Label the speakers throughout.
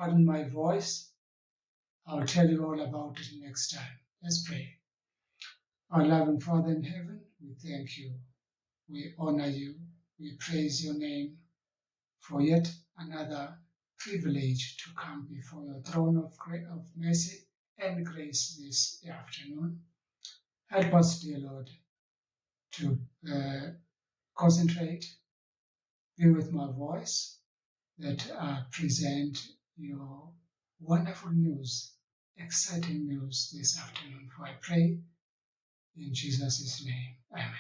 Speaker 1: pardon my voice. I'll tell you all about it next time. Let's pray. Our loving Father in heaven, we thank you. We honor you. We praise your name for yet another privilege to come before your throne of mercy and grace this afternoon. Help us, dear Lord, to concentrate, be with my voice, that present your wonderful news, exciting news this afternoon. For I pray in Jesus' name. Amen.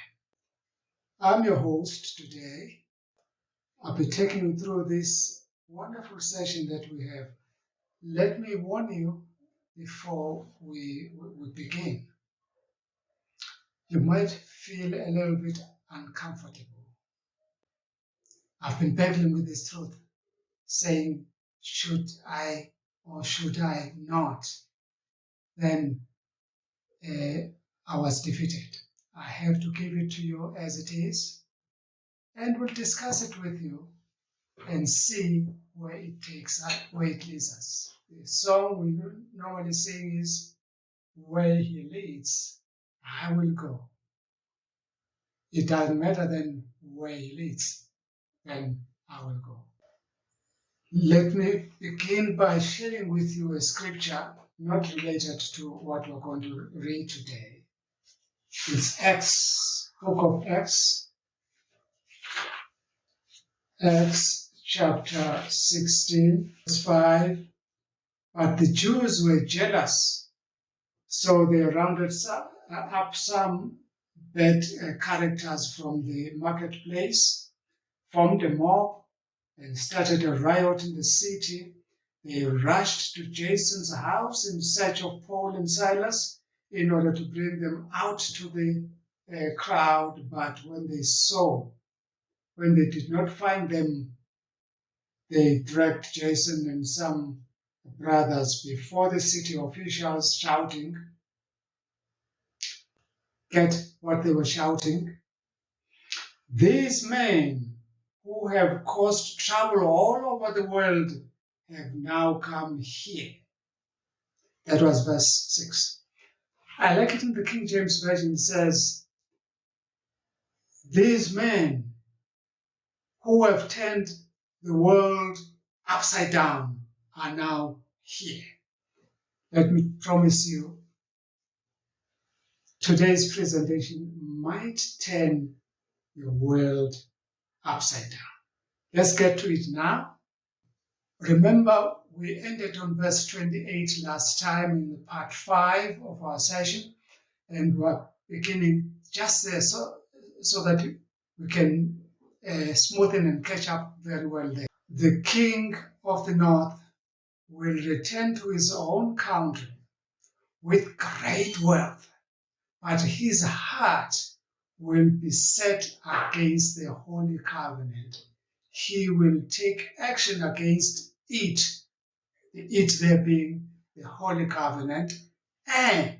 Speaker 1: I'm your host today. I'll be taking you through this wonderful session that we have. Let me warn you before we begin. You might feel a little bit uncomfortable. I've been battling with this truth, saying, should I or should I not? Then I was defeated. I have to give it to you as it is, and we'll discuss it with you and see where it takes us, where it leads us. The song we normally sing is, where he leads, I will go. It doesn't matter then where he leads, then I will go. Let me begin by sharing with you a scripture not related to what we're going to read today. It's Acts, book of Acts, Acts chapter 16, verse 5. But the Jews were jealous, so they rounded up some bad characters from the marketplace, formed a mob, and started a riot in the city. They rushed to Jason's house in search of Paul and Silas in order to bring them out to the crowd. But when they did not find them, they dragged Jason and some brothers before the city officials, shouting. Get what they were shouting? These men who have caused trouble all over the world have now come here. That was verse 6. I like it in the King James Version. It says, these men who have turned the world upside down are now here. Let me promise you, today's presentation might turn your world upside down. Let's get to it now. Remember, we ended on verse 28 last time in part 5 of our session, and we're beginning just there so that we can smoothen and catch up very well there. The king of the north will return to his own country with great wealth, but his heart will be set against the Holy Covenant. He will take action against it there being the Holy Covenant, and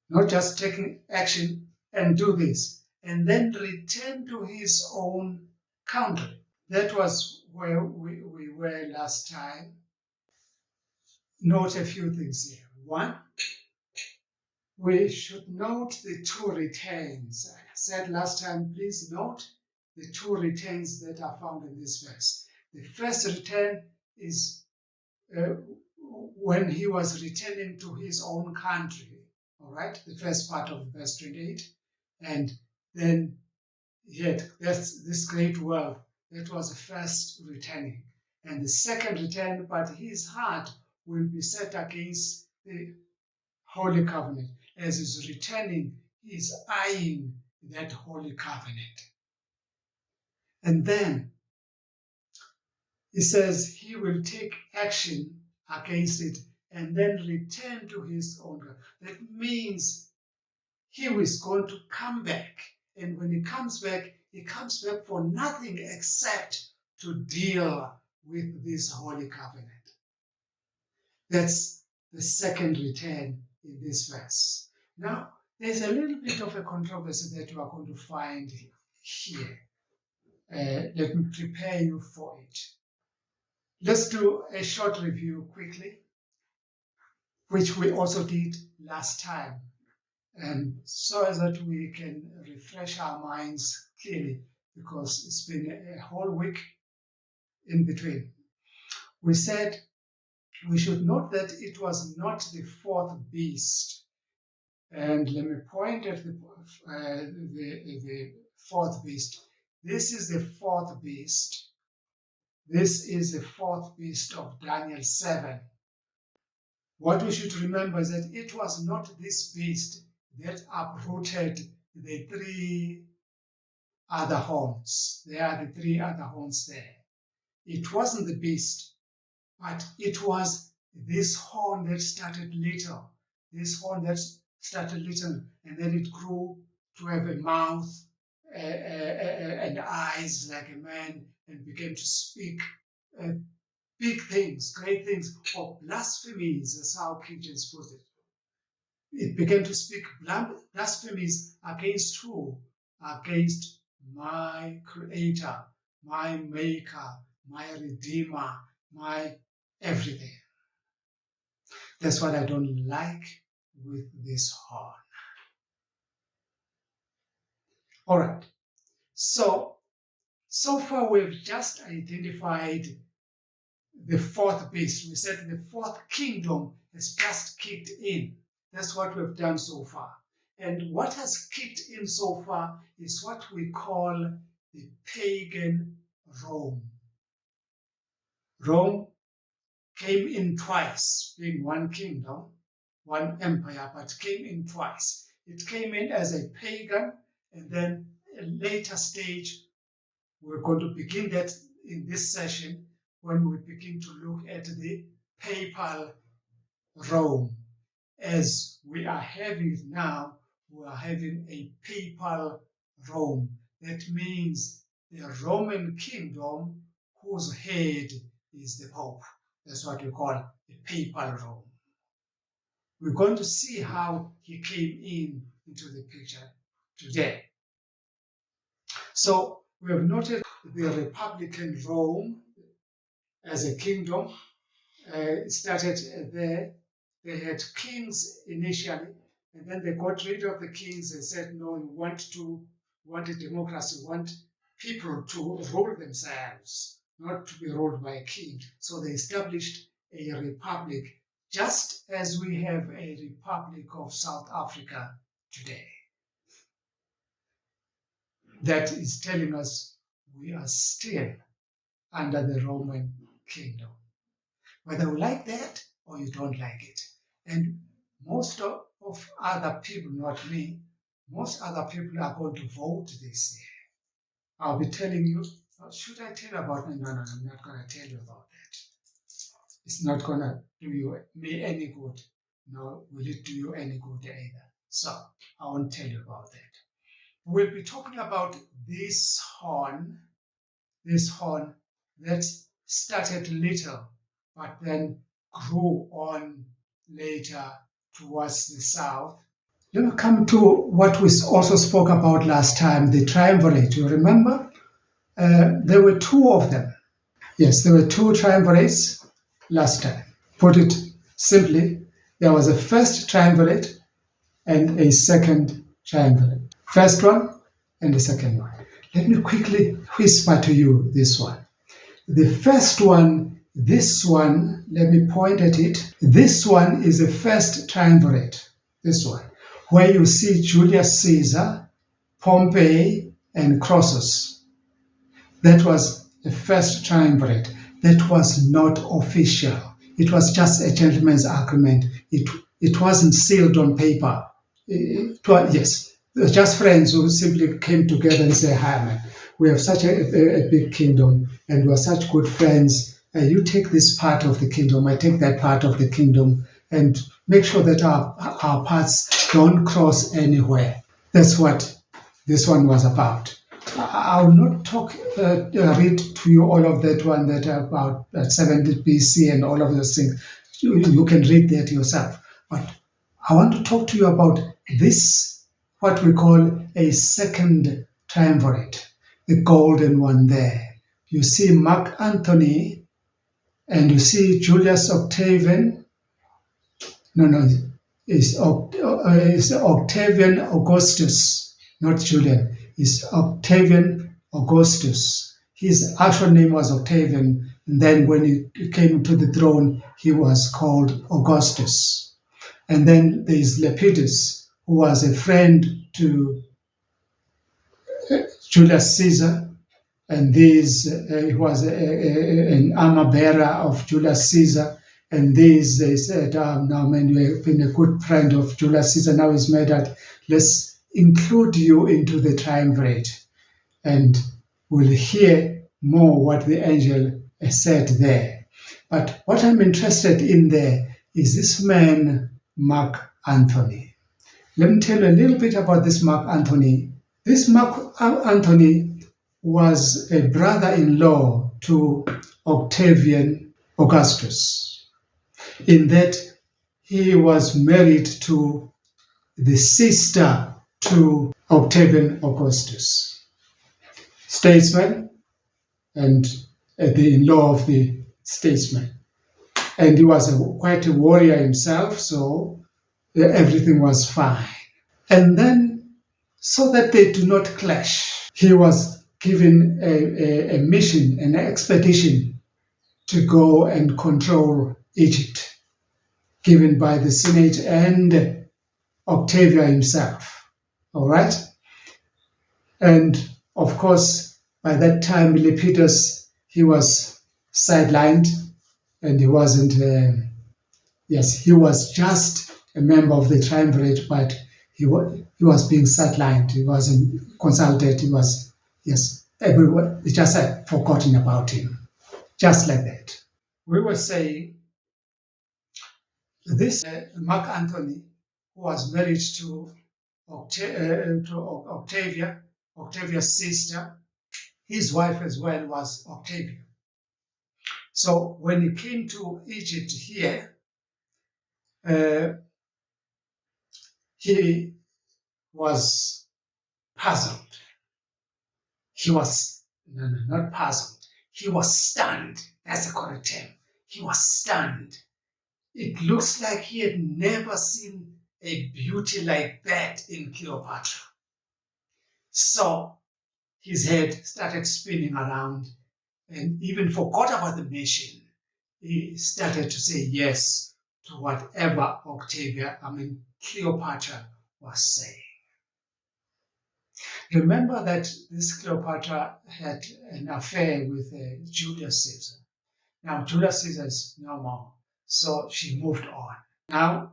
Speaker 1: not just taking action and do this, and then return to his own country. That was where we were last time. Note a few things here. One, we should note the two returns. I said last time, please note the two returns that are found in this verse. The first return is when he was returning to his own country, all right, the first part of verse 28, and then he had this great wealth. That was the first returning. And the second return, but his heart will be set against the Holy Covenant. As he's returning, he's eyeing that Holy Covenant. And then he says he will take action against it and then return to his own country. That means he is going to come back. And when he comes back for nothing except to deal with this Holy Covenant. That's the second return in this verse. Now, there's a little bit of a controversy that you are going to find here. Let me prepare you for it. Let's do a short review quickly, which we also did last time, and so that we can refresh our minds clearly, because it's been a whole week in between. We said we should note that it was not the fourth beast. And let me point at the fourth beast. This is the fourth beast. This is the fourth beast of Daniel 7. What we should remember is that it was not this beast that uprooted the three other horns. There are the three other horns there. It wasn't the beast, but it was this horn that started little. This horn that started little, and then it grew to have a mouth and eyes like a man, and began to speak big things, great things, or blasphemies, as how King James put it. It began to speak blasphemies against who? Against my Creator, my Maker, my Redeemer, my everything. That's what I don't like with this horn. All right. So far we've just identified the fourth beast. We said the fourth kingdom has just kicked in. That's what we've done so far. And what has kicked in so far is what we call the pagan Rome. Rome came in twice, being one kingdom, one empire, but came in twice. It came in as a pagan, and then a later stage, we're going to begin that in this session when we begin to look at the papal Rome. As we are having now, we are having a papal Rome. That means the Roman kingdom whose head is the Pope. That's what we call the papal Rome. We're going to see how he came into the picture today. So we have noted the Republican Rome as a kingdom. It started there. They had kings initially, and then they got rid of the kings and said, no, we want a democracy, we want people to rule themselves, not to be ruled by a king. So they established a republic, just as we have a Republic of South Africa today. That is telling us we are still under the Roman kingdom. Whether you like that or you don't like it. And most of other people, not me, most other people are going to vote this year. I'll be telling you, should I tell you about it? No, I'm not going to tell you about that. It's not going to do me any good. Nor will it do you any good either. So I won't tell you about that. We'll be talking about this horn that started little, but then grew on later towards the south. Let me come to what we also spoke about last time, the triumvirate. You remember? There were two of them. Yes, there were two triumvirates last time. Put it simply, there was a first triumvirate and a second triumvirate. First one and the second one. Let me quickly whisper to you this one. The first one, this one, let me point at it. This one is the first triumvirate, this one, where you see Julius Caesar, Pompey, and Crassus. That was the first triumvirate. That was not official. It was just a gentleman's agreement. It wasn't sealed on paper. It was just friends who simply came together and said, hi, man, we have such a big kingdom and we're such good friends. You take this part of the kingdom, I take that part of the kingdom, and make sure that our paths don't cross anywhere. That's what this one was about. I will not read to you all of that one that about 70 BC and all of those things. You can read that yourself. But I want to talk to you about this, what we call a second triumvirate, the golden one there. You see Mark Antony And you see Julius Octavian, it's Octavian Augustus, not Julian, it's Octavian Augustus. His actual name was Octavian, and then when he came to the throne, he was called Augustus. And then there is Lepidus, who was a friend to Julius Caesar, and he was an armor bearer of Julius Caesar. And they said, now man, you have been a good friend of Julius Caesar. Now he's made that, let's include you into the triumvirate. And we'll hear more what the angel said there. But what I'm interested in there is this man, Mark Antony. Let me tell you a little bit about this Mark Antony. This Mark Antony was a brother-in-law to Octavian Augustus, in that he was married to the sister to Octavian Augustus, statesman and the in-law of the statesman. And he was quite a warrior himself, so everything was fine. And then, so that they do not clash, he was given a mission, an expedition to go and control Egypt, given by the Senate and Octavia himself. All right? And of course, by that time, Lepidus, he was sidelined, and he wasn't, he was just a member of the triumvirate, but he was being sidelined. He wasn't consulted. He was, everyone, they just had forgotten about him. Just like that. We were saying this Mark Antony, who was married to Octavia, Octavia's sister, his wife as well was Octavia. So when he came to Egypt here, he was puzzled. He was, not puzzled. He was stunned. That's the correct term. He was stunned. It looks like he had never seen a beauty like that in Cleopatra. So his head started spinning around and even forgot about the mission. He started to say yes to whatever Cleopatra was saying. Remember that this Cleopatra had an affair with Julius Caesar. Now, Julius Caesar is no more, so she moved on. Now,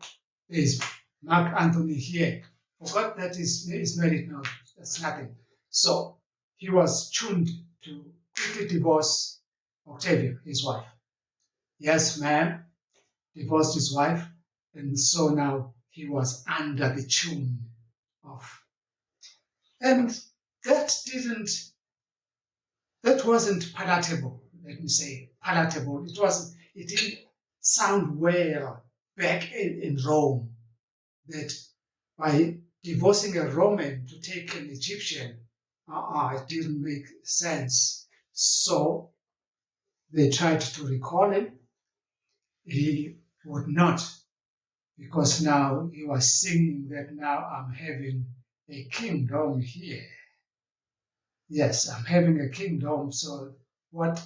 Speaker 1: there's Mark Antony here. Forgot that he's married now. That's nothing. So, he was tuned to quickly divorce Octavia, his wife. Yes, ma'am, divorced his wife, and so now he was under the tune of. And that wasn't palatable, let me say, palatable. It didn't sound well back in Rome, that by divorcing a Roman to take an Egyptian, it didn't make sense. So they tried to recall him. He would not, because now he was singing that now I'm having a kingdom here. Yes, I'm having a kingdom, so what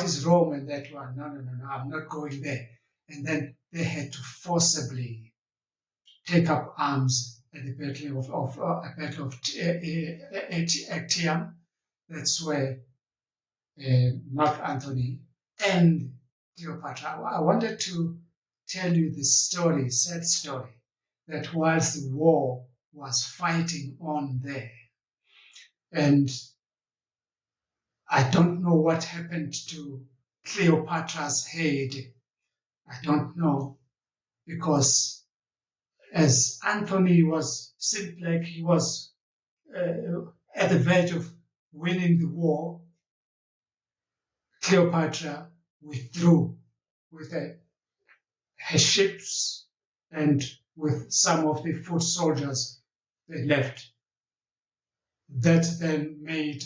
Speaker 1: is Rome and that one? No, I'm not going there. And then they had to forcibly take up arms at the Battle of Actium. That's where Mark Antony and Cleopatra. I wanted to tell you this story, sad story, that whilst the war was fighting on there, and I don't know what happened to Cleopatra's head. I don't know, because as Antony seemed like he was at the verge of winning the war, Cleopatra withdrew with her ships and with some of the foot soldiers. They left. That then made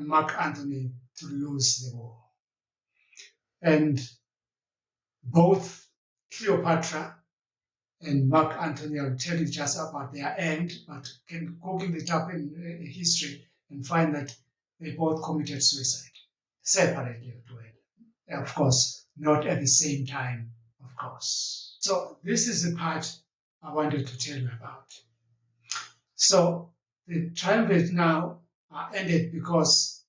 Speaker 1: Mark Antony to lose the war. And both Cleopatra and Mark Antony, I'll tell you just about their end, but can Google it up in history and find that they both committed suicide separately. Of course, not at the same time, of course. So this is the part I wanted to tell you about. So the triumvirate now ended because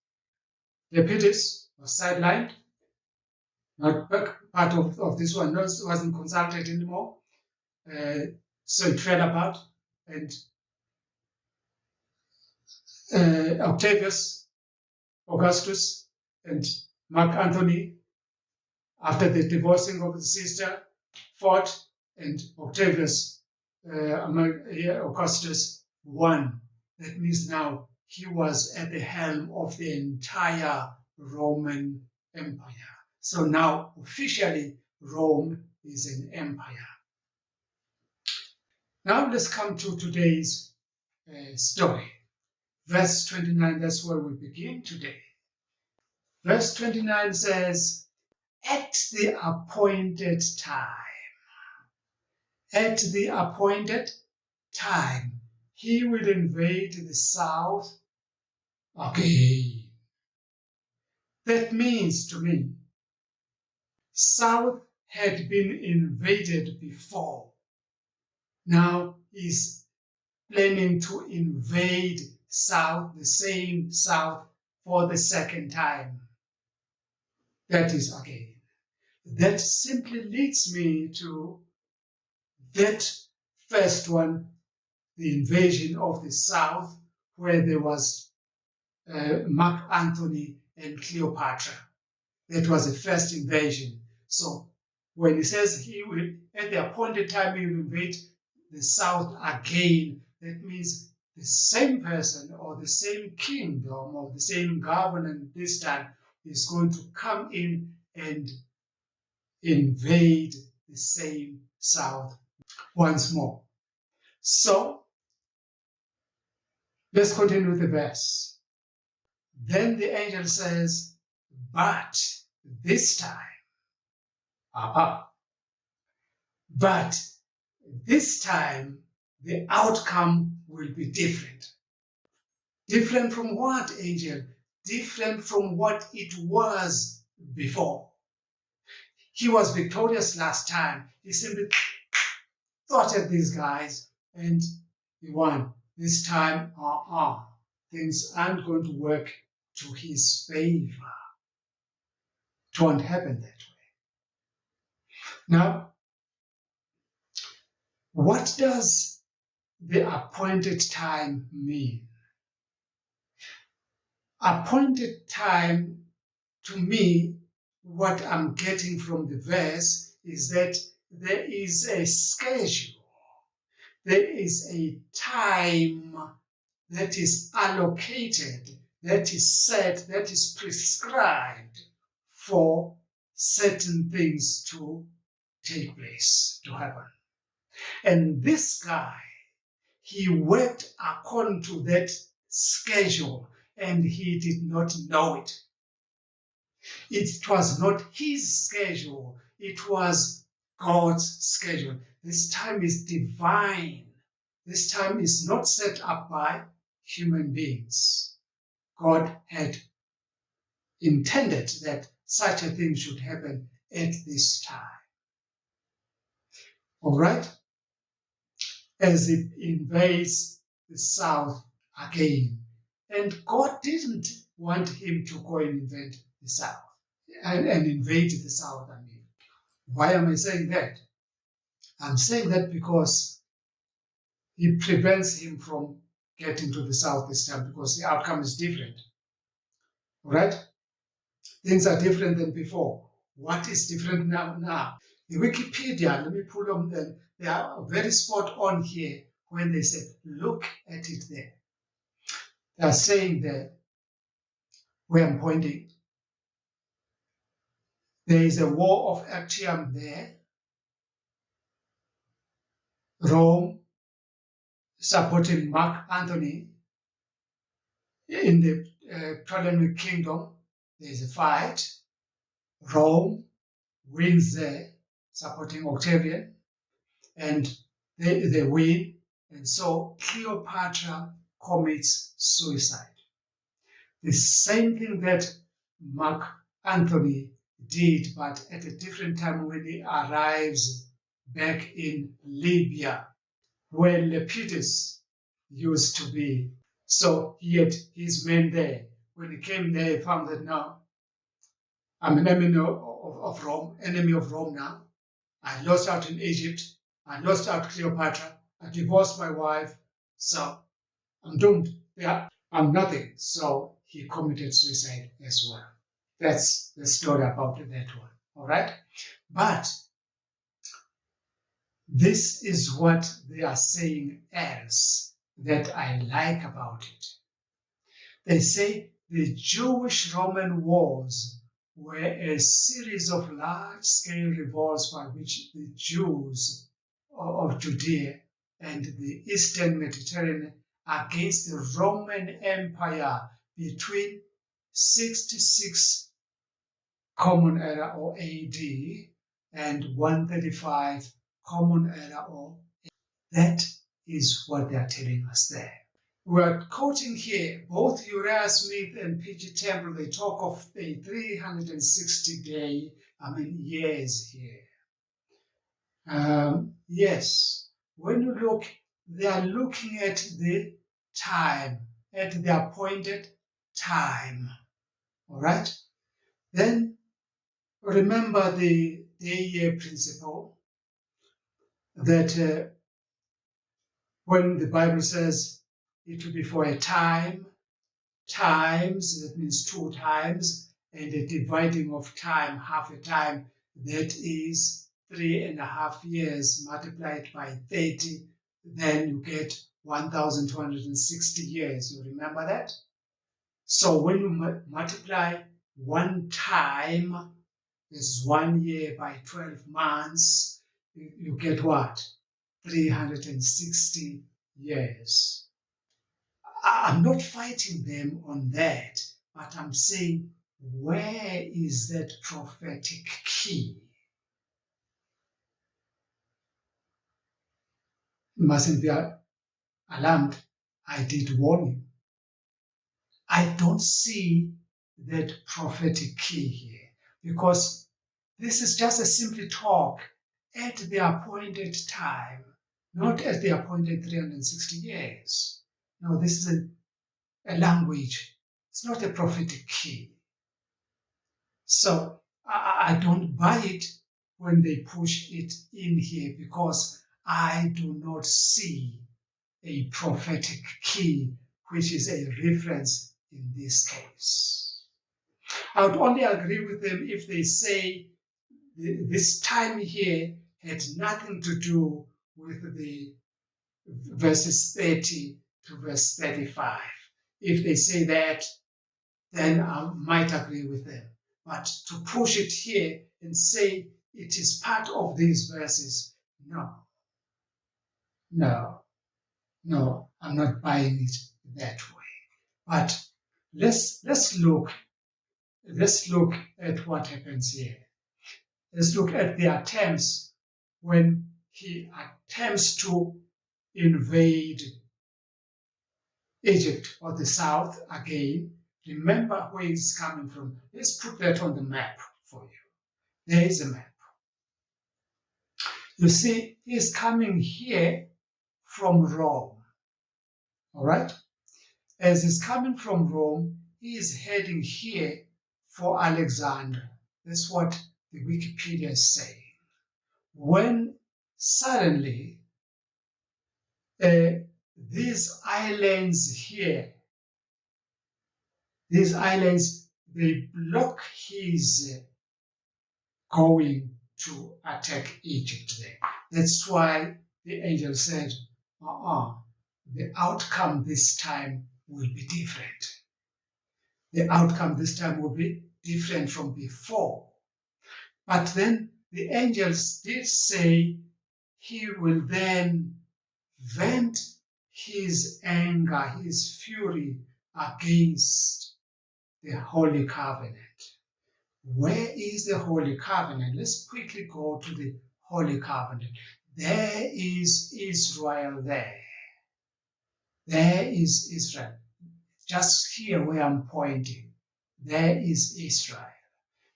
Speaker 1: Lepidus was sidelined, not part of this one, wasn't consulted anymore. So it fell apart, and Octavius, Augustus, and Mark Antony, after the divorcing of the sister, fought, and Octavius, Augustus, won. That means now he was at the helm of the entire Roman Empire. So now officially Rome is an empire. Now let's come to today's story. Verse 29, that's where we begin today. Verse 29 says, at the appointed time, he will invade the south again. That means to me, south had been invaded before. Now he's planning to invade south, the same south, for the second time. That is again. That simply leads me to that first one, the invasion of the south, where there was Mark Antony and Cleopatra. That was the first invasion. So when he says he will, at the appointed time, he will invade the south again, that means the same person or the same kingdom or the same government this time is going to come in and invade the same south once more. So let's continue with the verse. Then the angel says, but this time, but this time the outcome will be different. Different from what, angel? Different from what it was before. He was victorious last time. He simply thwarted these guys and he won. This time, things aren't going to work to his favor. It won't happen that way. Now, what does the appointed time mean? Appointed time, to me, what I'm getting from the verse is that there is a schedule. There is a time that is allocated, that is set, that is prescribed for certain things to take place, to happen. And this guy, he worked according to that schedule and he did not know it. It was not his schedule, it was God's schedule. This time is divine. This time is not set up by human beings. God had intended that such a thing should happen at this time. All right? As it invades the south again. And God didn't want him to go and invade the south and invade the south. I mean, why am I saying that? I'm saying that because he prevents him from getting to the south this time because the outcome is different. All right? Things are different than before. What is different now? The Wikipedia, let me pull on them. They are very spot on here when they say, look at it there. They are saying there, where I'm pointing, there is a war of Actium there. Rome supporting Mark Antony. In the Ptolemaic kingdom, there is a fight. Rome wins there, supporting Octavian, and they win, and so Cleopatra commits suicide. The same thing that Mark Antony did, but at a different time when he arrives back in Libya, where Lepidus used to be. So he had his men there. When he came there, he found that now I'm an enemy of Rome, now. I lost out in Egypt. I lost out Cleopatra. I divorced my wife. So I'm doomed. Yeah, I'm nothing. So he committed suicide as well. That's the story about that one. All right? But this is what they are saying else that I like about it. They say the Jewish-Roman wars were a series of large-scale revolts by which the Jews of Judea and the Eastern Mediterranean against the Roman Empire between 66 Common Era or AD and 135 Common Era or AD. That is what they are telling us there. We're quoting here both Uriah Smith and P.G. Temple. They talk of a 360-day, years here. Yes, when you look, they are looking at the time, at the appointed time. All right? Then remember the day-year principle that when the Bible says it will be for a time, times, that means 2 times, and a dividing of time, half a time, that is 3.5 years multiplied by 30, then you get 1,260 years. You remember that? So when you multiply 1 time, is 1 year by 12 months, you get what? 360 years. I'm not fighting them on that, but I'm saying, where is that prophetic key? You mustn't be alarmed. I did warn you. I don't see that prophetic key here, because this is just a simple talk at the appointed time, not at the appointed 360 years. No, this is a language. It's not a prophetic key. So I don't buy it when they push it in here, because I do not see a prophetic key, which is a reference in this case. I would only agree with them if they say this time here had nothing to do with the verses 30 to verse 35. If they say that, then I might agree with them. But to push it here and say it is part of these verses, no, I'm not buying it that way. But let's look at what happens here. Let's look at the attempts when he attempts to invade Egypt or the south again. Remember where he's coming from. Let's put that on the map for you. There is a map. You see, he's coming here from Rome. All right? As he's coming from Rome, he is heading here for Alexandria. That's what the Wikipedia is saying. When suddenly these islands here, they block his going to attack Egypt there. That's why the angel said, the outcome this time will be different. The outcome this time will be different from before. But then the angels did say he will then vent his anger, his fury against the Holy Covenant. Where is the Holy Covenant? Let's quickly go to the Holy Covenant. There is Israel there. There is Israel. Just here where I'm pointing. There is Israel.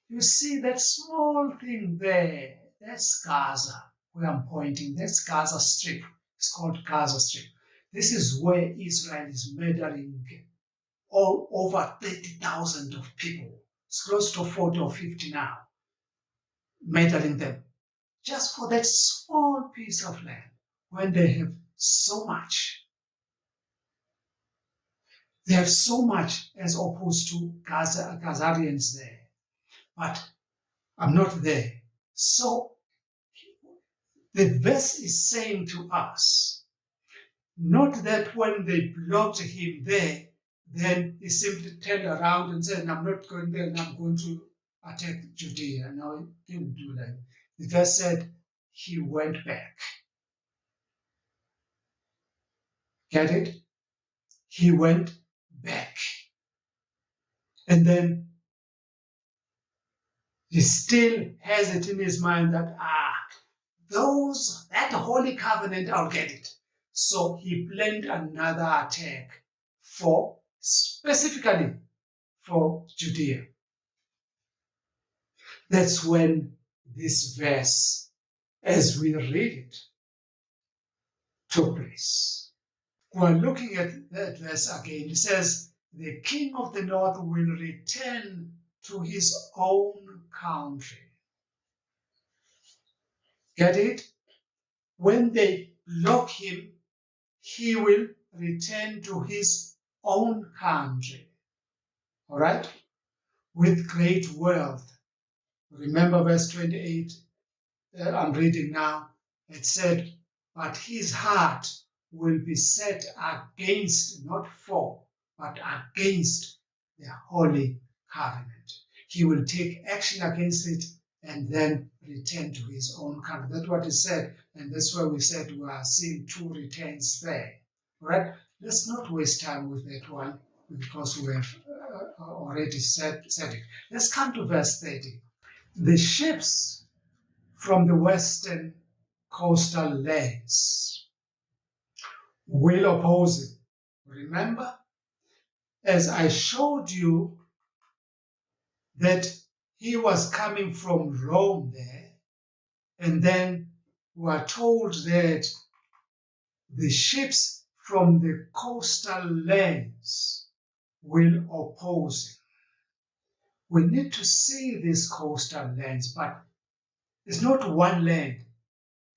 Speaker 1: You see that small thing there? That's Gaza, where I'm pointing. That's Gaza Strip. It's called Gaza Strip. This is where Israel is murdering all over 30,000 of people. It's close to 40 or 50 now, murdering them. Just for that small piece of land, when they have so much. They have so much as opposed to Gazarians there. But I'm not there. So the verse is saying to us, not that when they blocked him there, then he simply turned around and said, I'm not going there and I'm going to attack Judea. No, he didn't do that. The verse said he went back. Get it? He went back. And then he still has it in his mind that, that Holy Covenant, I'll get it. So he planned another attack specifically for Judea. That's when this verse, as we read it, took place. We're looking at that verse again. It says, the king of the north will return to his own country. Get it? When they block him, he will return to his own country. All right? With great wealth. Remember verse 28, I'm reading now. It said, but his heart will be set against, not for, but against the Holy Covenant. He will take action against it and then return to his own country. That's what it said, and that's why we said we are seeing two returns there. All right? Let's not waste time with that one because we have already said it. Let's come to verse 30. The ships from the western coastal lands will oppose him. Remember, as I showed you that he was coming from Rome there, and then we are told that the ships from the coastal lands will oppose him. We need to see these coastal lands, but it's not one land.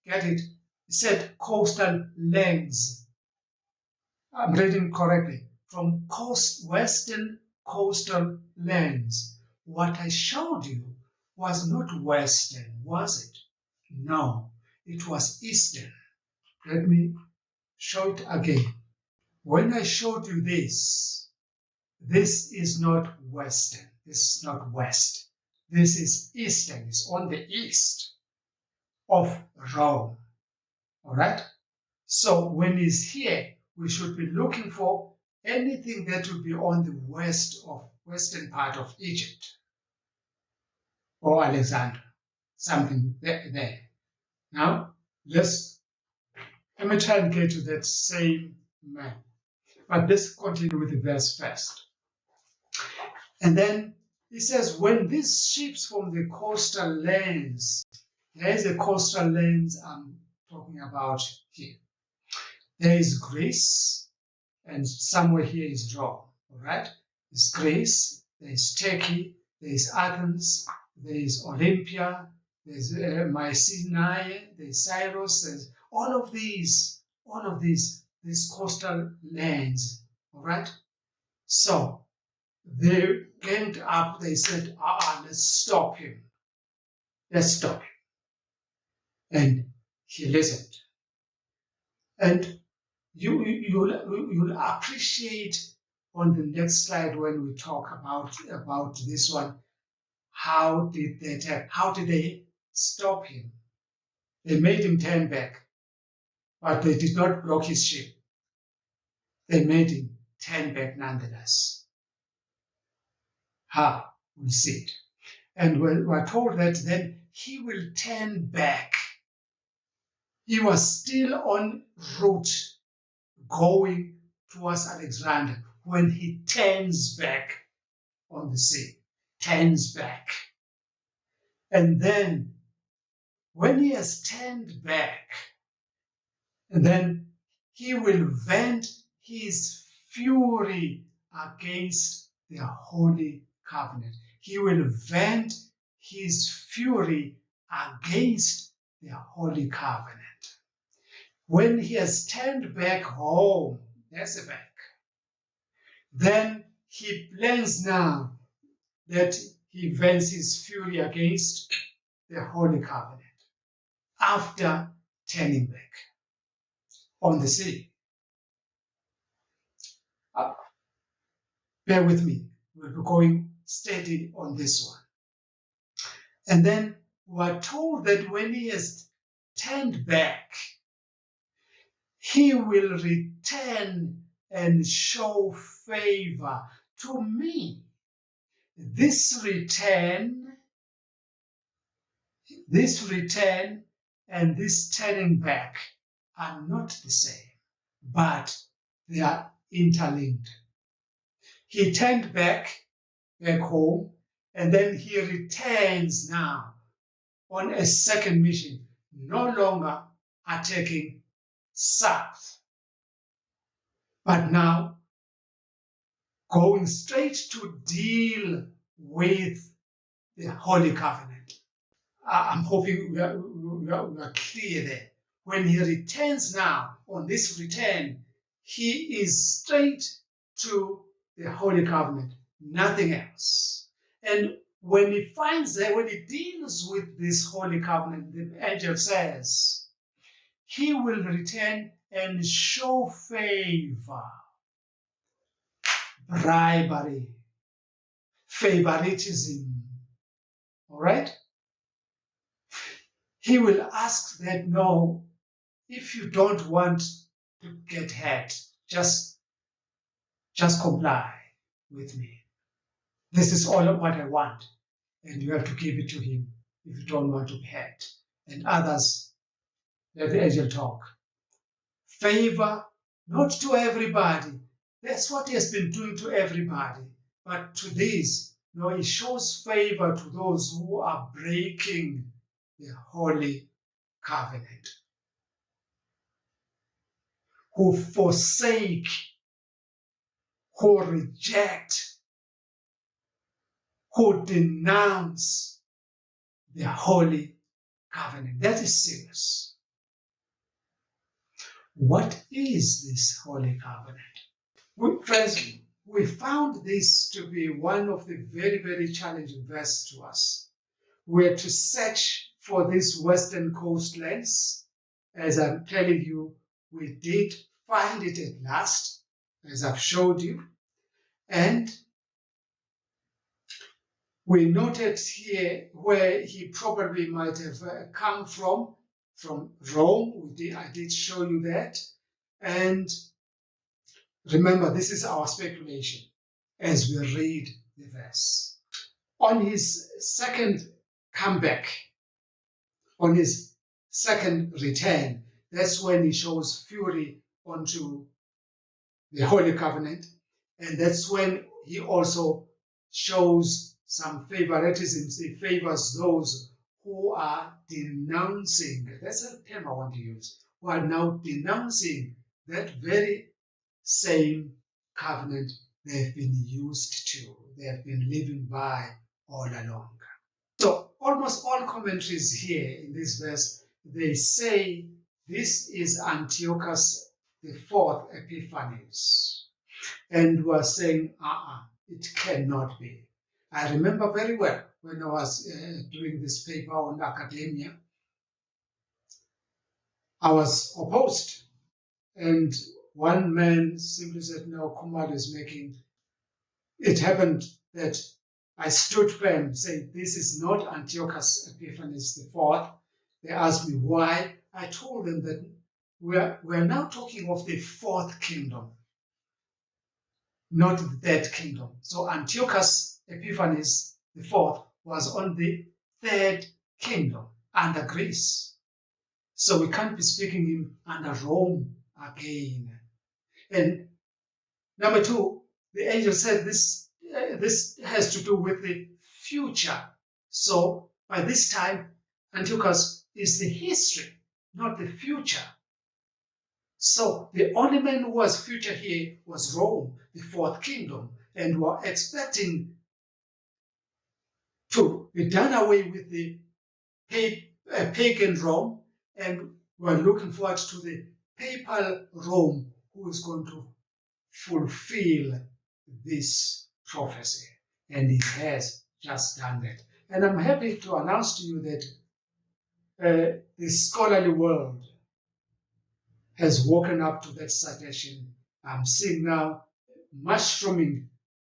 Speaker 1: Get it? It said coastal lands. I'm reading correctly. From western coastal lands. What I showed you was not western, was it? No, it was eastern. Let me show it again. When I showed you this is not western. This is not west. This is eastern. It's on the east of Rome. All right? So when he's here, we should be looking for anything that would be on the western part of Egypt or Alexandria, something there. Now, let me try and get to that same map. But let's continue with the verse first. And then he says, when these ships from the coastal lands, there is the coastal lands I'm talking about here. There is Greece, and somewhere here is Rome, all right? There's Greece, there's Turkey, there's Athens, there's Olympia, there's Mycenae, there's Cyrus, there's all of these coastal lands, all right? So they ganged up, they said, let's stop him. Let's stop him. And he listened. And you'll appreciate on the next slide when we talk about this one, how did they stop him? They made him turn back, but they did not block his ship. They made him turn back nonetheless. We'll see it. And we're told that then he will turn back. He was still en route going towards Alexander when he turns back on the sea, turns back. And then when he has turned back, then he will vent his fury against the Holy Covenant. He will vent his fury against the Holy Covenant. When he has turned back home, there's a back, then he plans now that he vents his fury against the Holy Covenant after turning back on the sea. Bear with me, we'll be going steady on this one. And then we're told that when he has turned back, he will return and show favor to me. This return and this turning back are not the same, but they are interlinked. He turned back home, and then he returns now on a second mission, no longer attacking south, but now going straight to deal with the Holy Covenant. I'm hoping we are clear there. When he returns now, on this return, he is straight to the Holy Covenant, nothing else. And when he finds that, when he deals with this Holy Covenant, the angel says, he will return and show favor, bribery, favoritism. All right? He will ask that, no, if you don't want to get hurt, just comply with me. This is all what I want, and you have to give it to him if you don't want to be hurt. And others, let the angel talk. Favor, not to everybody. That's what he has been doing to everybody. But to these, no, he shows favor to those who are breaking the Holy Covenant, who forsake, who reject, who denounce the Holy Covenant. That is serious. What is this Holy Covenant? Friends, we found this to be one of the very, very challenging verses to us. We're to search for these Western coastlands. As I'm telling you, we did find it at last, as I've showed you. And we noted here where he probably might have come from Rome. I did show you that. And remember, this is our speculation as we read the verse. On his second comeback, on his second return, that's when he shows fury onto the Holy Covenant. And that's when he also shows some favoritism. He favors those who are denouncing, that's a term I want to use, who are now denouncing that very same covenant they have been used to, they have been living by all along. So almost all commentaries here in this verse, they say this is Antiochus IV Epiphanes. And we're saying, it cannot be. I remember very well when I was doing this paper on academia, I was opposed. And one man simply said, no, Khumalo is making, it happened that I stood firm, saying, this is not Antiochus Epiphanes IV. They asked me why. I told them that we're now talking of the fourth kingdom, not the third kingdom. So Antiochus Epiphanes IV was on the third kingdom under Greece. So we can't be speaking him under Rome again. And number two, the angel said this has to do with the future. So by this time, Antiochus is the history, not the future. So the only man who was future here was Rome, the fourth kingdom, and were expecting to be done away with the pagan Rome, and were looking forward to the papal Rome, who is going to fulfill this prophecy. And he has just done that. And I'm happy to announce to you that the scholarly world has woken up to that suggestion. I'm seeing now mushrooming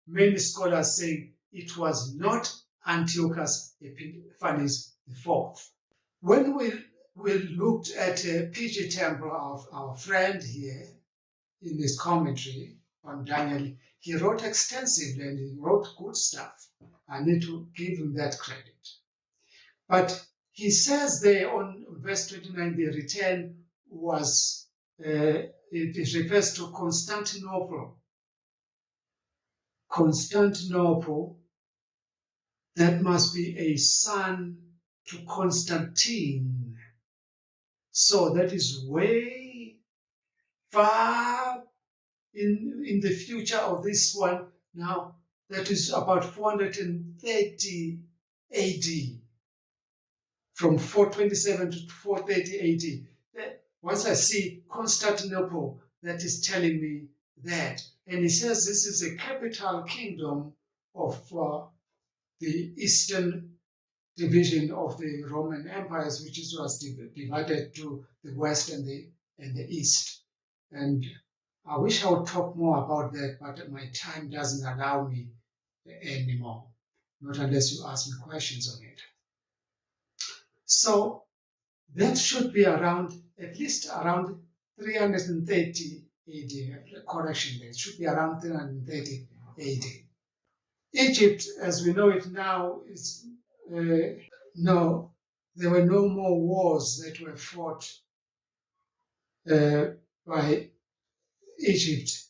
Speaker 1: many scholars saying it was not Antiochus Epiphanes IV. When we looked at P.G. Temple, our friend here, in his commentary on Daniel, he wrote extensively and he wrote good stuff. I need to give him that credit. But he says there on verse 29, the return was, it refers to Constantinople. Constantinople, that must be a son to Constantine. So that is way far in the future of this one. Now, that is about 430 AD. From 427 to 430 AD. Once I see Constantinople, that is telling me that. And he says this is a capital kingdom of the Eastern division of the Roman empires, which was divided to the West and the East. And I wish I would talk more about that, but my time doesn't allow me anymore, not unless you ask me questions on it. So that should be around, at least around 330 AD. Correction, it should be around 330 AD. Egypt, as we know it now, is no, there were no more wars that were fought by Egypt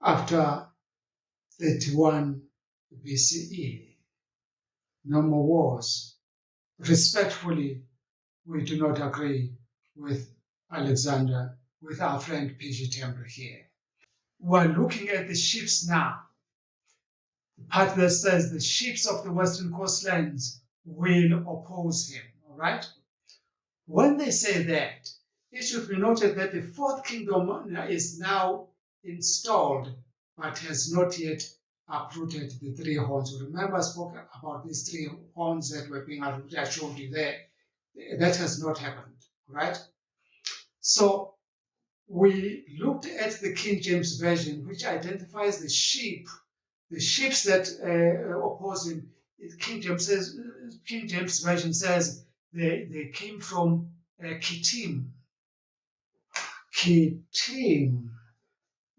Speaker 1: after 31 BCE. No more wars. Respectfully, we do not agree with Alexander, with our friend P.G. Temple here. We're looking at the ships now. The part that says the ships of the western coastlands will oppose him, all right? When they say that, it should be noted that the fourth kingdom is now installed, but has not yet uprooted the three horns. Remember, I spoke about these three horns that were being uprooted. I showed you there. That has not happened, right? So we looked at the King James Version, which identifies the ships that oppose him. King James Version says they came from Kittim. Kittim.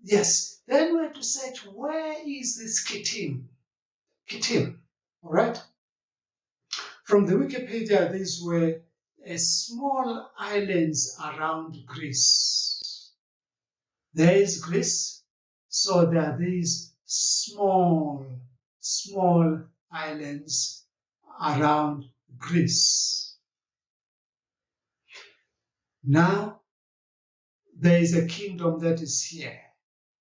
Speaker 1: Yes. Then we have to search, where is this Kittim? Kittim. All right. From the Wikipedia, these were small islands around Greece. There is Greece, so there are these small islands around Greece. Now, there is a kingdom that is here.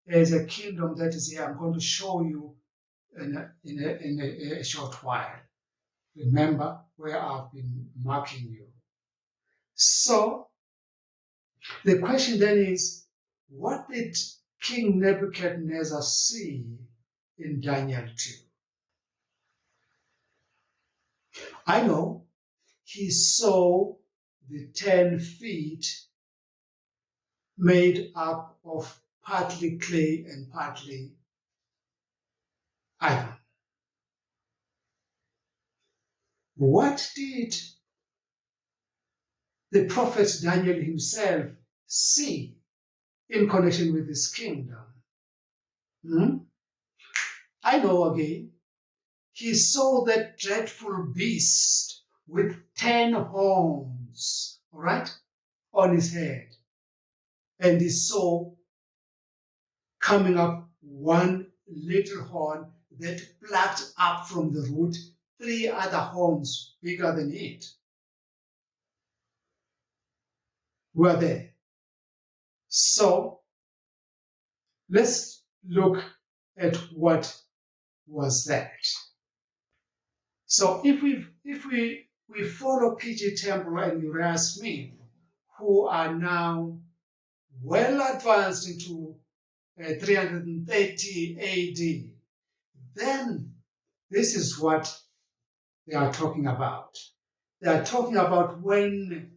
Speaker 1: There is a kingdom that is here. I'm going to show you in a short while. Remember where I've been marking you. So, the question then is, what did King Nebuchadnezzar see in Daniel 2? I know he saw the 10 feet made up of partly clay and partly iron. What did the prophet Daniel himself see in connection with his kingdom? I know again, he saw that dreadful beast with 10 horns, all right, on his head. And he saw coming up one little horn that plucked up from the root 3 other horns bigger than it were there. So let's look at what was that. So if we follow P.G. Temple and Uriah Smith, who are now well advanced into 330 AD, then this is what they are talking about. They are talking about when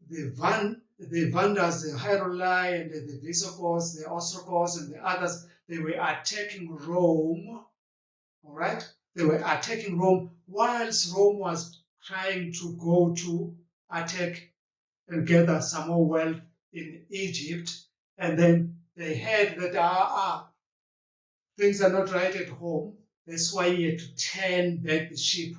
Speaker 1: the Vandals, the Hieroli, and the Visigoths, the Ostrogoths, and the others, they were attacking Rome, all right? They were attacking Rome whilst Rome was trying to go to attack and gather some more wealth in Egypt. And then they heard that things are not right at home. That's why he had to turn back the ship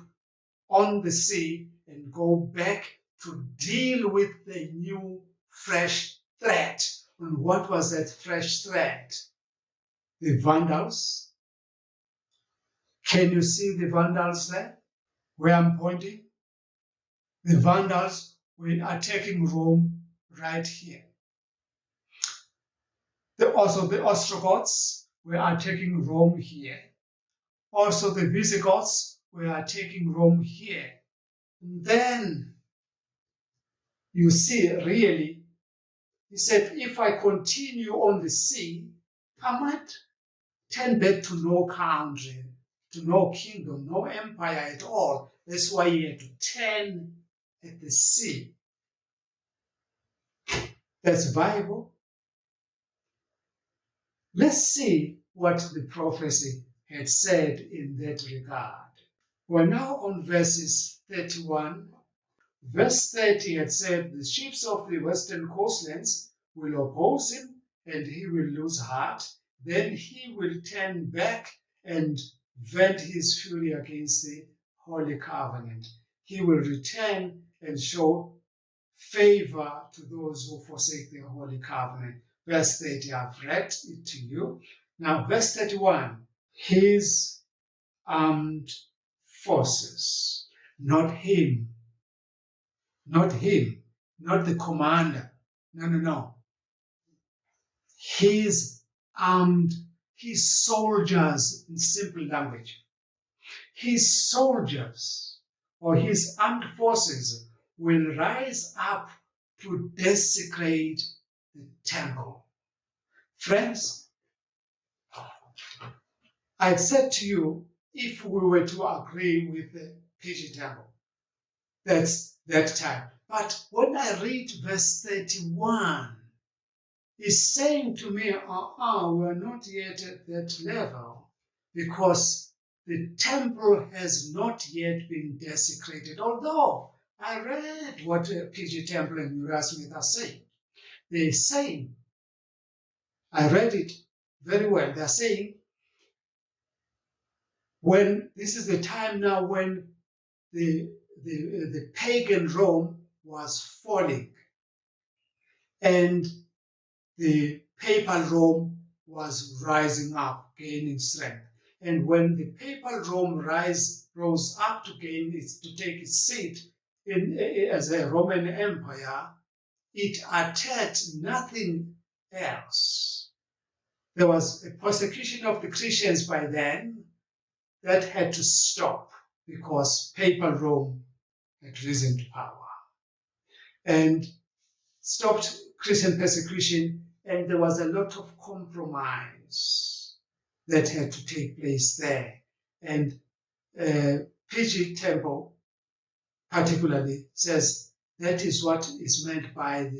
Speaker 1: on the sea and go back to deal with the new fresh threat. And what was that fresh threat? The Vandals. Can you see the Vandals there? Where I'm pointing? The Vandals were attacking Rome right here. Also the Ostrogoths were attacking Rome here. Also the Visigoths were attacking Rome here. And then you see, really, he said, if I continue on the sea, I might turn back to no country, to no kingdom, no empire at all. That's why he had to turn at the sea. That's viable. Let's see what the prophecy had said in that regard. We're now on verses 31. Verse 30 had said, the ships of the western coastlands will oppose him, and he will lose heart. Then he will turn back and vent his fury against the Holy Covenant. He will return and show favor to those who forsake the Holy Covenant. Verse 30, I've read it to you. Now, verse 31, his armed forces, not him, not the commander. No. His soldiers, in simple language. His soldiers or his armed forces will rise up to desecrate the temple. Friends, I said to you, if we were to agree with the P.G. Temple, that's that time. But when I read verse 31, it's saying to me, we're not yet at that level, because the temple has not yet been desecrated. Although I read what P.G. Temple and Uriah Smith are saying. They're saying, I read it very well, they're saying, when this is the time now when the pagan Rome was falling and the papal Rome was rising up, gaining strength. And when the papal Rome rose up to take its seat as a Roman Empire, it attacked nothing else. There was a persecution of the Christians by then that had to stop because papal Rome had risen to power and stopped Christian persecution, and there was a lot of compromise that had to take place there. And P.G. Temple particularly says that is what is meant by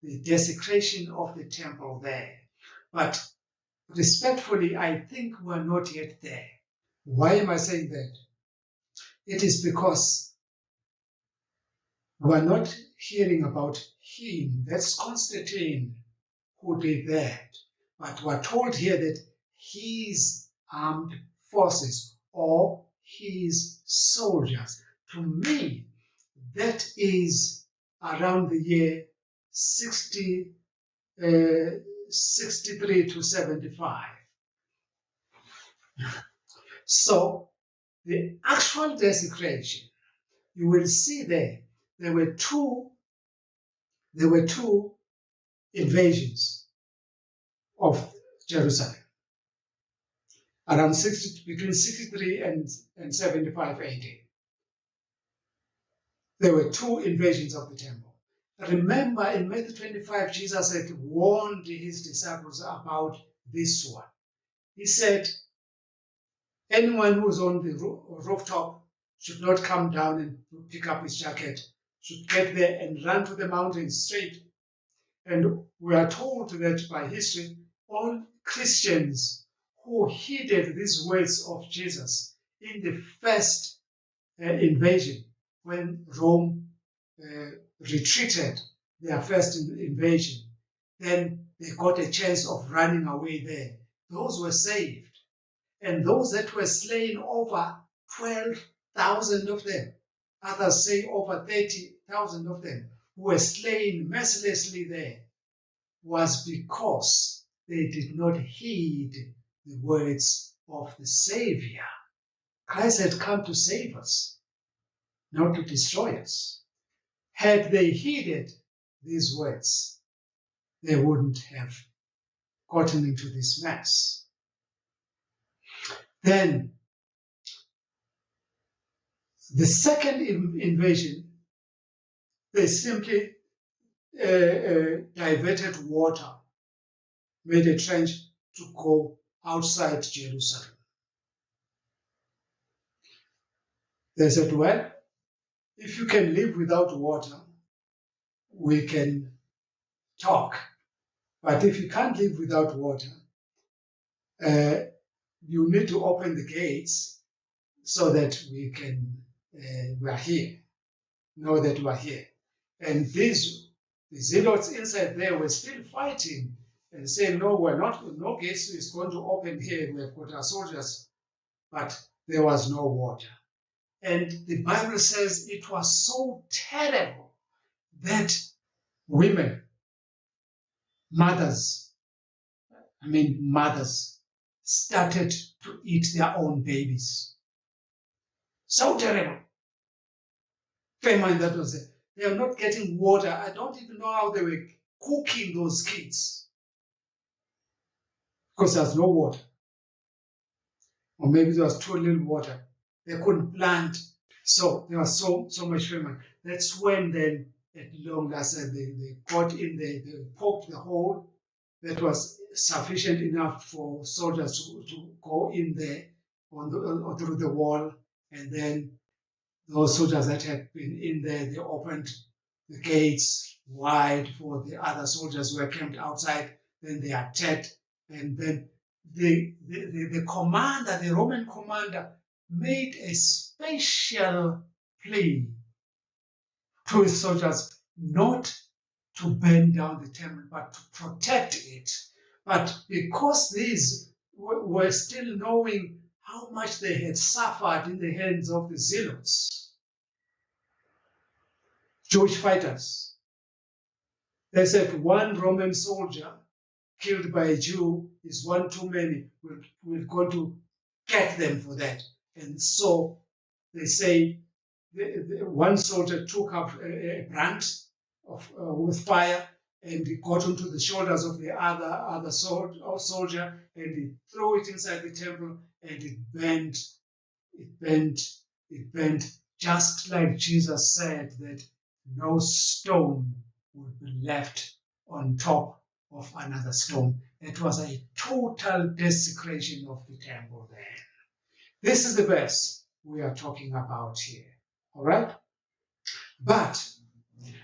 Speaker 1: the desecration of the temple there. But respectfully, I think we're not yet there. Why am I saying that? It is because we're not hearing about him. That's Constantine who did that. But we're told here that his armed forces or his soldiers. To me, that is around the year 63 to 75. So the actual desecration, you will see there were two invasions of Jerusalem around between 63 and 75 AD. There were two invasions of the temple. Remember, in Matthew 25, Jesus had warned his disciples about this one. He said, anyone who's on the rooftop should not come down and pick up his jacket, should get there and run to the mountain straight. And we are told that by history, all Christians who heeded these words of Jesus in the first invasion, when Rome retreated their first invasion, then they got a chance of running away there. Those were saved. And those that were slain, over 12,000 of them, others say over 30,000 of them, who were slain mercilessly there, was because they did not heed the words of the Savior. Christ had come to save us, not to destroy us. Had they heeded these words, they wouldn't have gotten into this mess. Then, the second invasion, they simply diverted water, made a trench to go outside Jerusalem. They said, well, if you can live without water, we can talk. But if you can't live without water, you need to open the gates so that we are here, know that we are here. And the zealots inside there were still fighting and saying, no, no gates is going to open here. We've got our soldiers. But there was no water. And the Bible says it was so terrible that women, mothers, started to eat their own babies. So terrible. Famine that was there. They are not getting water. I don't even know how they were cooking those kids, because there's no water. Or maybe there was too little water. They couldn't plant. So there was so much famine. That's when then, at long last, they got in there, they poked the hole that was sufficient enough for soldiers to go in there or through the wall. And then those soldiers that had been in there, they opened the gates wide for the other soldiers who were camped outside. Then they attacked. And then the commander, the Roman commander, made a special plea to his soldiers not to burn down the temple, but to protect it. But because these were still knowing how much they had suffered in the hands of the zealots, Jewish fighters, they said one Roman soldier killed by a Jew is one too many. We're going to get them for that. And so they say one soldier took up a brand with fire, and he got onto the shoulders of the other soldier, and he threw it inside the temple, and it burned, just like Jesus said that no stone would be left on top of another stone. It was a total desecration of the temple then. This is the verse we are talking about here. All right? But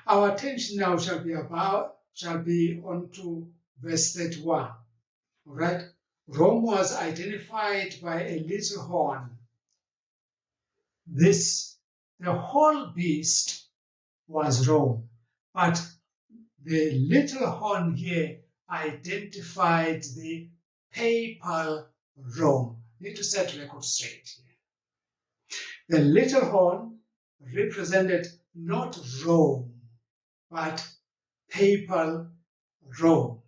Speaker 1: our attention now shall be on to verse 31. All right? Rome was identified by a little horn. The whole beast was Rome, but the little horn here identified the papal Rome. Need to set record straight here. The little horn represented not Rome, but papal Rome.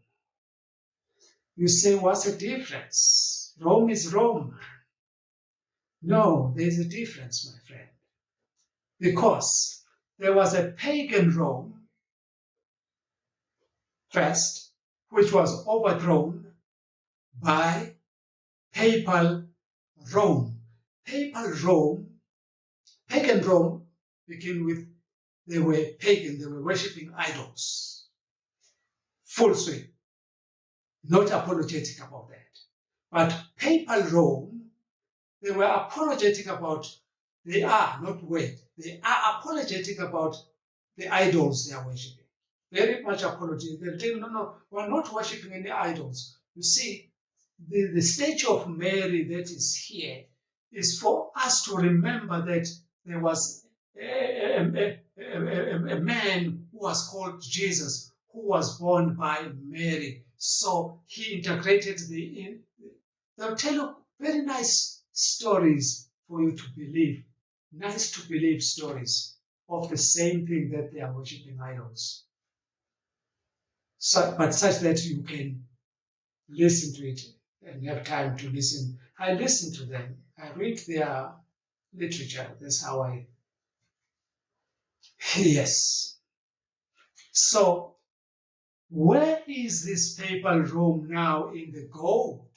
Speaker 1: You say, what's the difference? Rome is Rome. No, there's a difference, my friend. Because there was a pagan Rome first, which was overthrown by papal Rome. Papal Rome, pagan Rome, begin with, they were pagan, they were worshipping idols. Full swing. Not apologetic about that. But papal Rome, they were apologetic about, they are apologetic about the idols they are worshipping. Very much apologetic. They're telling, no, we're not worshipping any idols. You see, the statue of Mary that is here is for us to remember that there was a man who was called Jesus, who was born by Mary. So he integrated they'll tell you very nice stories for you to believe. Nice to believe stories of the same thing that they are worshipping idols. So, but such that you can listen to it and have time to listen. I listen to them. I read their literature. That's how I... Yes. So, where is this papal Rome now in the gold?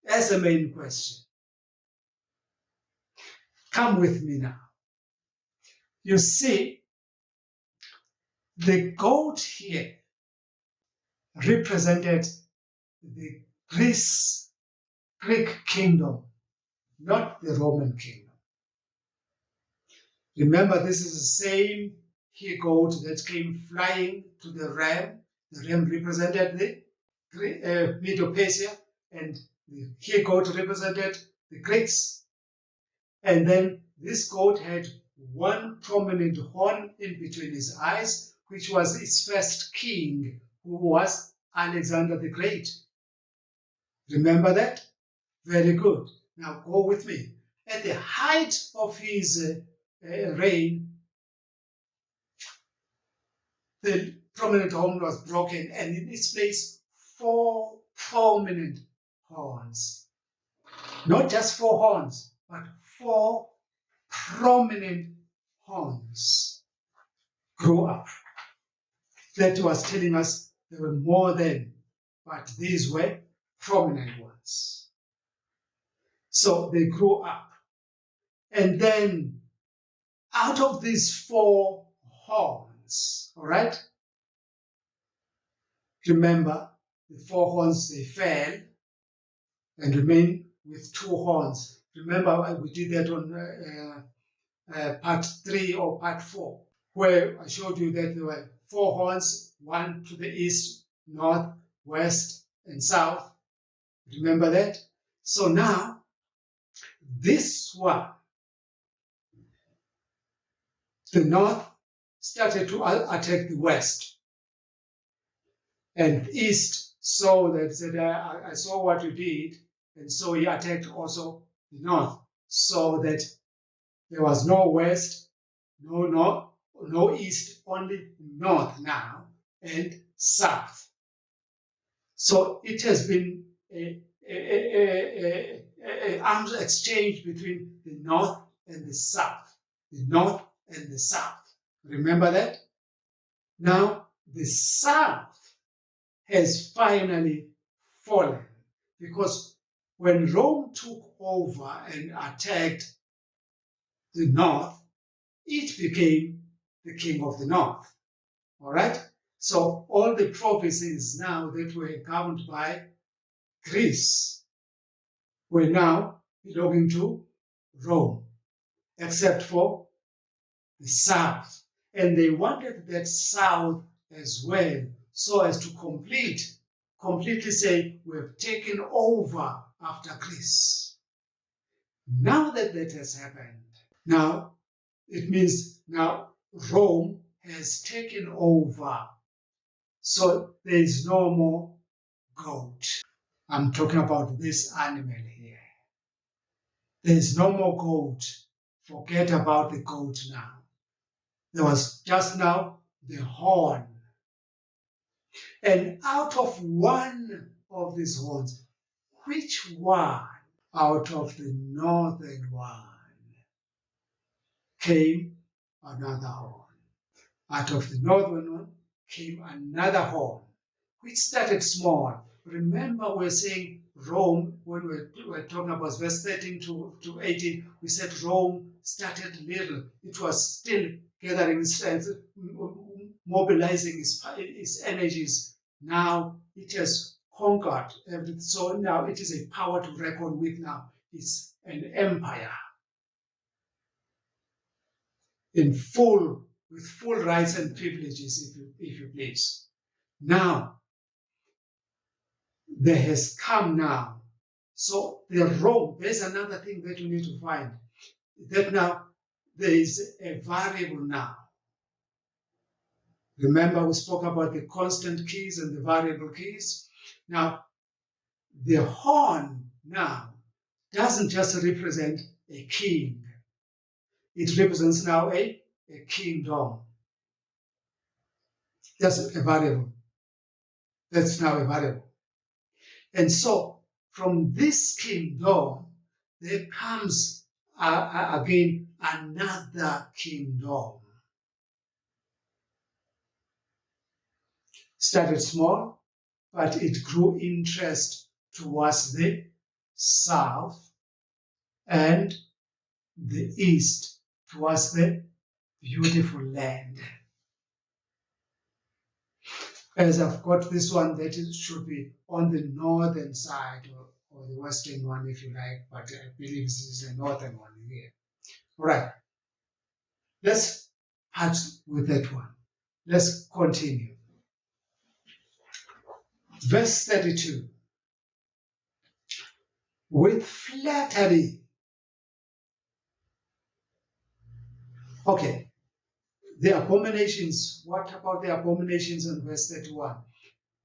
Speaker 1: That's the main question. Come with me now. You see, the gold here represented the Greek kingdom, not the Roman kingdom. Remember, this is the same he goat that came flying to the ram. The ram represented the Medo-Persia, and the he goat represented the Greeks. And then this goat had one prominent horn in between his eyes, which was its first king, who was Alexander the Great. Remember that? Very good. Now go with me. At the height of his reign, the prominent horn was broken, and in its place, 4 prominent horns. Not just 4 horns, but 4 prominent horns grew up. That was telling us there were more than, but these were prominent ones. So they grew up. And then out of these 4 horns, all right? Remember, the 4 horns, they fell and remain with 2 horns. Remember, we did that on part 3 or part 4, where I showed you that there were 4 horns, one to the east, north, west, and south. Remember that? So now, this one, the north started to attack the west, and the east saw that, said, I saw what you did, and so he attacked also the north, so that there was no west, no east, only north now, and south. So it has been an arms exchange between the north and the south. The north and the south. Remember that? Now, the south has finally fallen, because when Rome took over and attacked the north, it became the king of the north. All right? So all the provinces now that were governed by Greece were now belonging to Rome, except for the south. And they wanted that south as well, so as to completely say, we've taken over after Greece. Now that that has happened, now it means now Rome has taken over. So there is no more goat. I'm talking about this animal here. There is no more goat forget about the goat now. There was just now the horn. And out of one of these horns, which one out of the northern one came another horn? Out of the northern one came another horn, which started small. Remember, we're saying Rome, when we're talking about verse 13 to 18, we said Rome started little. It was still gathering strength, mobilizing its energies. Now it has conquered everything. So now it is a power to reckon with now. It's an empire with full rights and privileges, if you please. Now, there has come now. So the Rome, there's another thing that you need to find. That now there is a variable now. Remember, we spoke about the constant keys and the variable keys. Now, the horn now doesn't just represent a king. It represents now a kingdom. That's a variable. That's now a variable. And so, from this kingdom, there comes again another kingdom. Started small, but it grew interest towards the south and the east, towards the beautiful land. As I've got this one, that should be on the northern side, or the western one, if you like, but I believe this is the northern one here. All right. Let's part with that one. Let's continue. Verse 32. With flattery. Okay. The abominations, what about the abominations in verse 31?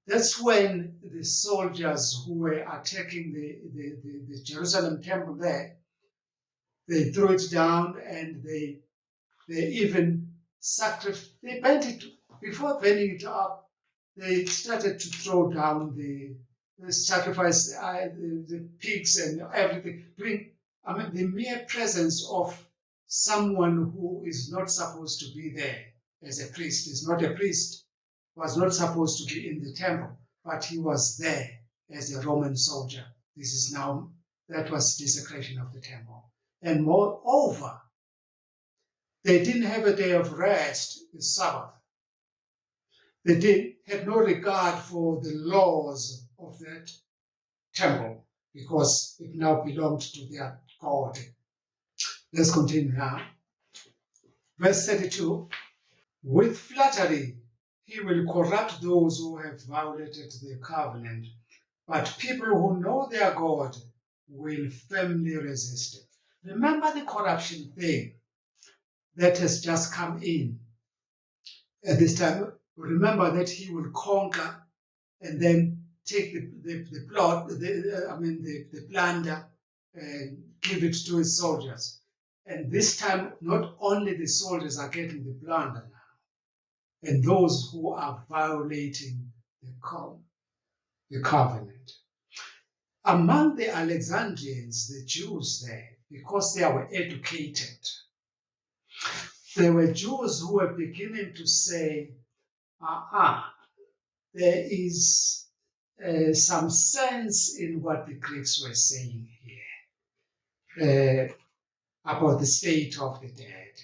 Speaker 1: That's when the soldiers who were attacking the Jerusalem temple there, they threw it down, and they even sacrificed, they burnt it. Before burning it up, they started to throw down the sacrifice, the pigs and everything. The mere presence of someone who is not supposed to be there as a priest, is not a priest, was not supposed to be in the temple, but he was there as a Roman soldier. That was desecration of the temple. And moreover, they didn't have a day of rest, the Sabbath. They had no regard for the laws of that temple, because it now belonged to their God. Let's continue now. Verse 32. With flattery, he will corrupt those who have violated the covenant, but people who know their God will firmly resist it. Remember the corruption thing that has just come in at this time. Remember that he will conquer and then take the plunder and give it to his soldiers. And this time, not only the soldiers are getting the plunder now, and those who are violating the covenant. Among the Alexandrians, the Jews there, because they were educated, there were Jews who were beginning to say, there is some sense in what the Greeks were saying here about the state of the dead,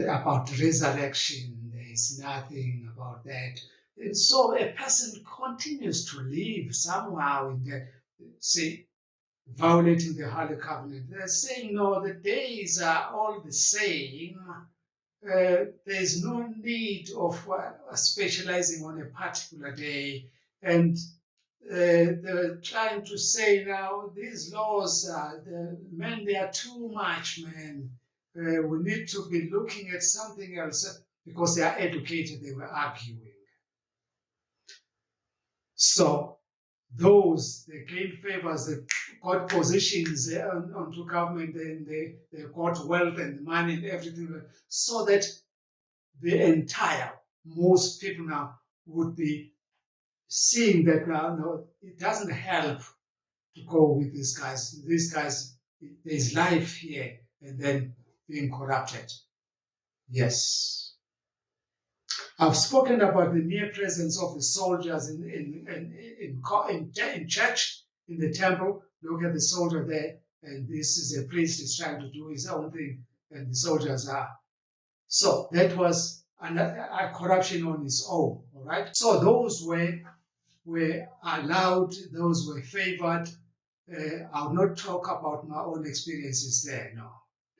Speaker 1: about resurrection. There is nothing about that. And so a person continues to live somehow in the, violating the Holy Covenant. They're saying, no, the days are all the same. There's no need of specializing on a particular day. And they're trying to say now, these laws, they are too much, man. We need to be looking at something else. Because they are educated, they were arguing. So those, they gain favors, they got positions onto government, and they got wealth and money and everything, so that most people now would be seeing that now, no, it doesn't help to go with these guys. These guys, there's life here, and then being corrupted. Yes. I've spoken about the near presence of the soldiers in church, in the temple. Look at the soldier there, and this is a priest is trying to do his own thing, and the soldiers are. So that was a corruption on its own, all right? So those were allowed, those were favored. I'll not talk about my own experiences there, no.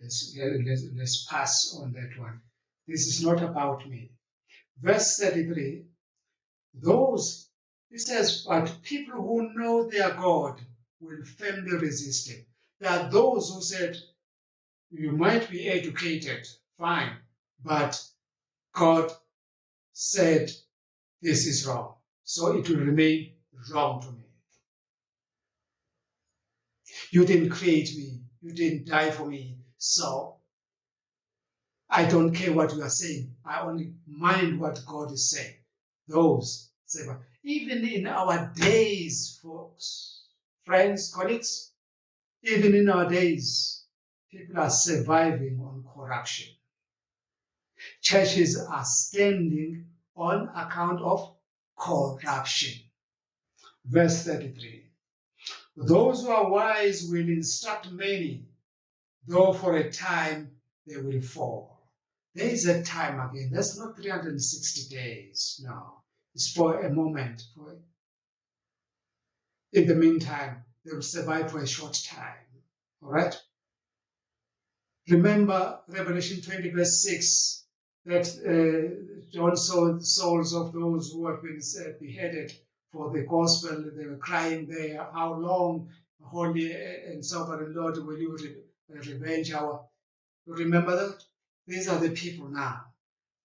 Speaker 1: Let's pass on that one. This is not about me. Verse 33, it says, but people who know their God will firmly resist him. There are those who said, you might be educated, fine, but God said this is wrong, so it will remain wrong to me. You didn't create me, you didn't die for me, so I don't care what you are saying. I only mind what God is saying. Those say, even in our days, folks, friends, colleagues, even in our days, people are surviving on corruption. Churches are standing on account of corruption. Verse 33. Those who are wise will instruct many, though for a time they will fall. There is a time again. That's not 360 days. No. It's for a moment. In the meantime, they will survive for a short time. All right? Remember Revelation 20, verse 6, that John saw the souls of those who have been beheaded for the gospel. They were crying there, how long, holy and sovereign Lord, will you revenge our... Remember that? These are the people now.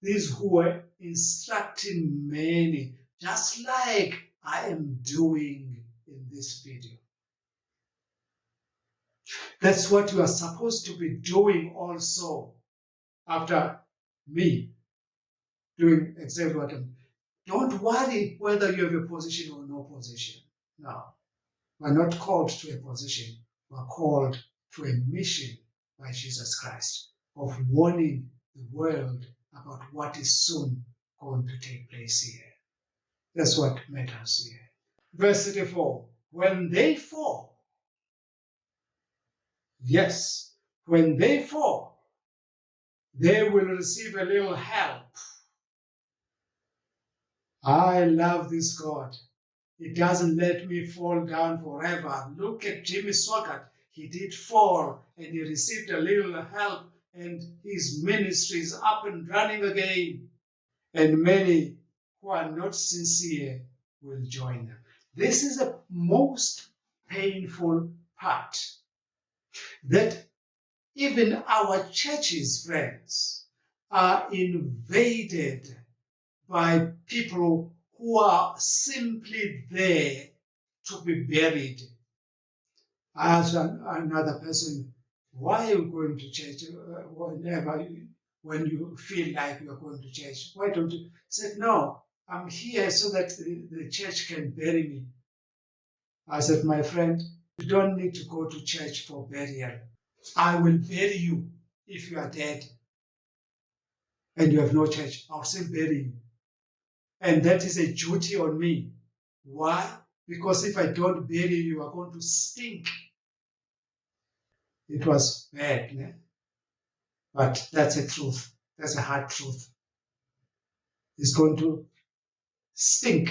Speaker 1: These who were instructing many, just like I am doing in this video. That's what you are supposed to be doing also after me doing exactly what I'm. Don't worry whether you have a position or no position. No. We're not called to a position. We're called to a mission by Jesus Christ of warning the world about what is soon going to take place here. That's what matters here. Verse 34, when they fall, yes, when they fall, they will receive a little help. I love this God. He doesn't let me fall down forever. Look at Jimmy Swaggart. He did fall and he received a little help and his ministry is up and running again. And many who are not sincere will join them. This is the most painful part. That even our churches, friends, are invaded by people who are simply there to be buried. I asked another person, why are you going to church when you feel like you're going to church? Why don't you? He said, no, I'm here so that the church can bury me. I said, my friend, you don't need to go to church for burial. I will bury you if you are dead and you have no church. I'll still bury you. And that is a duty on me. Why? Because if I don't bury you, you are going to stink. It was bad, né? But that's a truth. That's a hard truth. It's going to stink,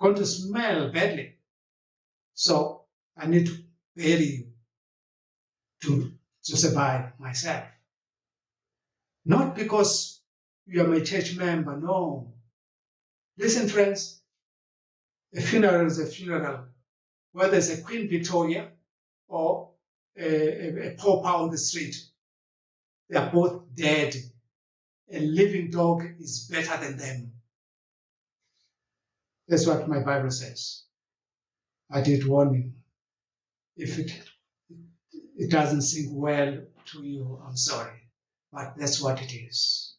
Speaker 1: going to smell badly. So I need to bury you to survive myself. Not because you are my church member, no. Listen, friends, a funeral is a funeral. Whether it's a Queen Victoria or a pauper on the street, they are both dead. A living dog is better than them. That's what my Bible says. I did warn you. If it doesn't sink well to you, I'm sorry. But that's what it is.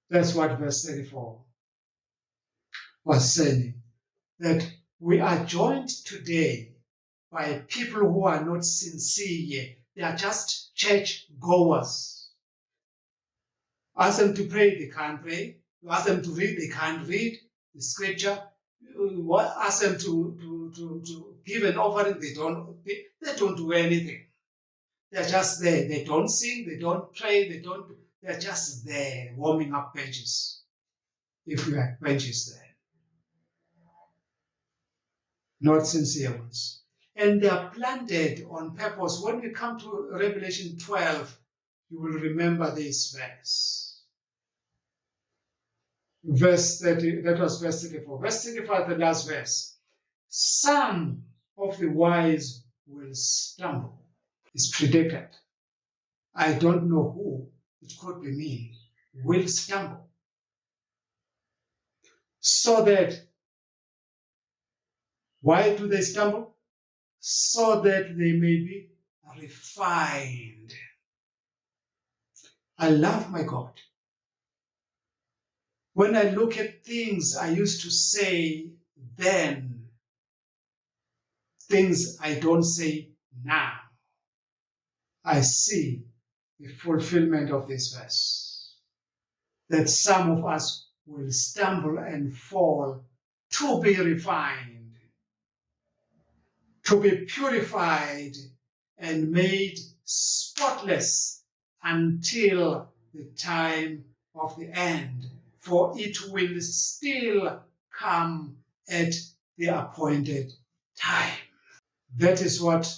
Speaker 1: That's what verse 34 was saying. That we are joined today by people who are not sincere. They are just church goers. Ask them to pray, they can't pray. You ask them to read, they can't read the scripture. You ask them to give an offering, they don't do anything. They're just there. They don't sing, they don't pray, they're just there warming up benches. If we have benches there. Not sincere ones. And they are planted on purpose. When we come to Revelation 12, you will remember this verse. Verse 30, that was verse 34. Verse 35, the last verse. Some of the wise will stumble. It's predicted. I don't know who, it could be me, will stumble. So that, why do they stumble? So that they may be refined. I love my God. When I look at things I used to say then, things I don't say now, I see the fulfillment of this verse. That some of us will stumble and fall to be refined, to be purified and made spotless until the time of the end, for it will still come at the appointed time. That is what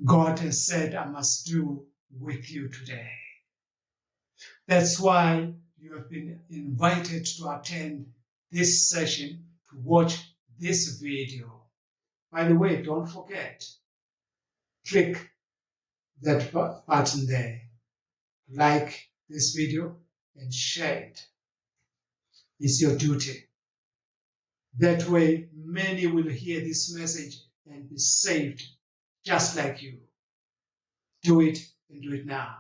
Speaker 1: God has said I must do with you today. That's why you have been invited to attend this session, to watch this video. By the way, don't forget, click that button there, like this video and share it. It's your duty. That way, many will hear this message and be saved just like you. Do it and do it now.